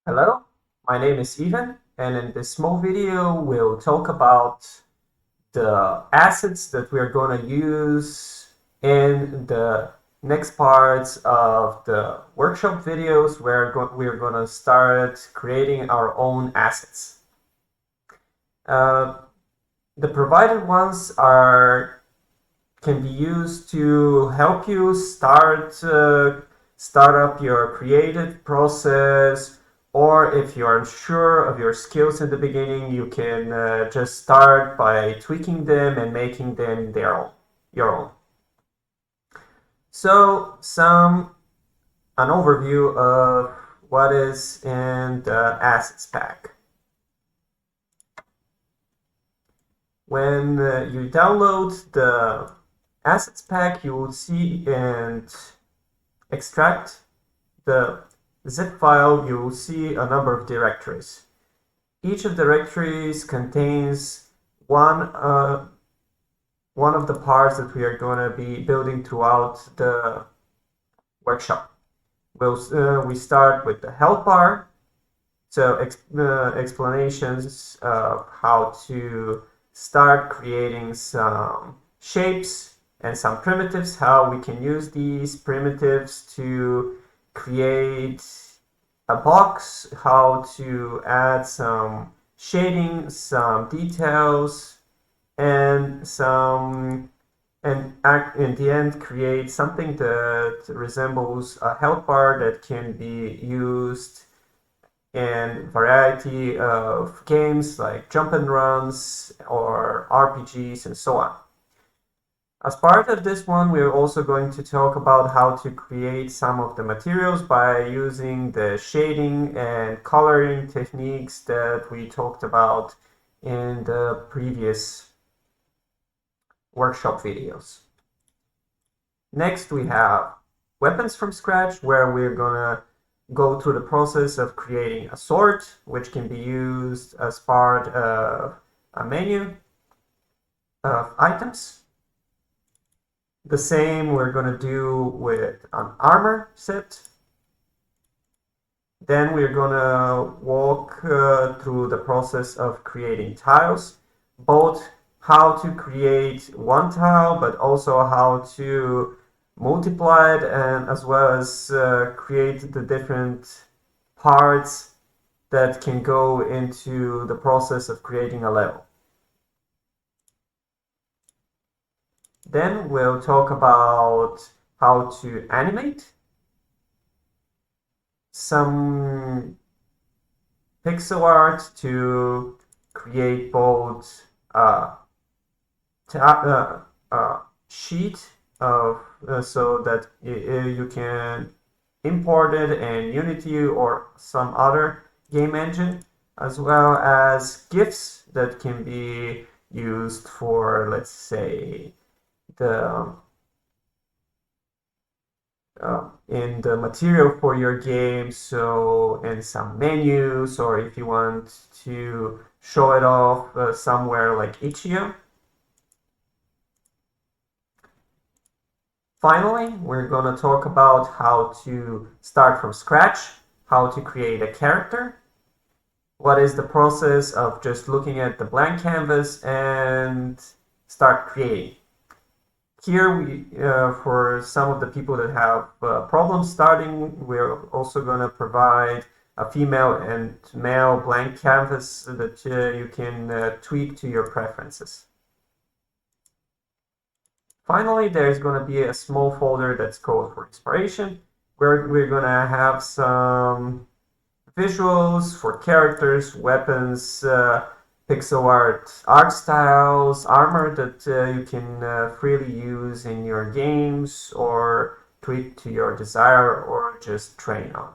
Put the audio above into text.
Hello, my name is Ivan, and in this small video, we'll talk about the assets that we are going to use in the next parts of the workshop videos where we're going to start creating our own assets. Uh, the provided ones can be used to help you start up your creative process, or if you are unsure of your skills in the beginning, you can just start by tweaking them and making them your own. So, an overview of what is in the assets pack. When you download the assets pack, you will see and extract the zip file, you will see a number of directories. Each of the directories contains one of the parts that we are going to be building throughout the workshop. We start with the help bar, so explanations of how to start creating some shapes and some primitives, how we can use these primitives to create a box, how to add some shading, some details, and in the end create something that resembles a help bar that can be used in variety of games like jump and runs or RPGs and so on. As part of this one, we're also going to talk about how to create some of the materials by using the shading and coloring techniques that we talked about in the previous workshop videos. Next, we have weapons from scratch, where we're gonna go through the process of creating a sword, which can be used as part of a menu of items. The same we're going to do with an armor set. Then we're going to walk through the process of creating tiles, both how to create one tile, but also how to multiply it, and as well as create the different parts that can go into the process of creating a level. Then we'll talk about how to animate some pixel art to create both sheet of so that you can import it in Unity or some other game engine, as well as GIFs that can be used for, let's say, the in the material for your game, so in some menus, or if you want to show it off somewhere like Itch.io. Finally, we're going to talk about how to start from scratch, how to create a character, what is the process of just looking at the blank canvas and start creating. Here, for some of the people that have problems starting, we're also going to provide a female and male blank canvas that you can tweak to your preferences. Finally, there's going to be a small folder that's called for inspiration, where we're going to have some visuals for characters, weapons, pixel art styles, armor that you can freely use in your games or tweak to your desire or just train on.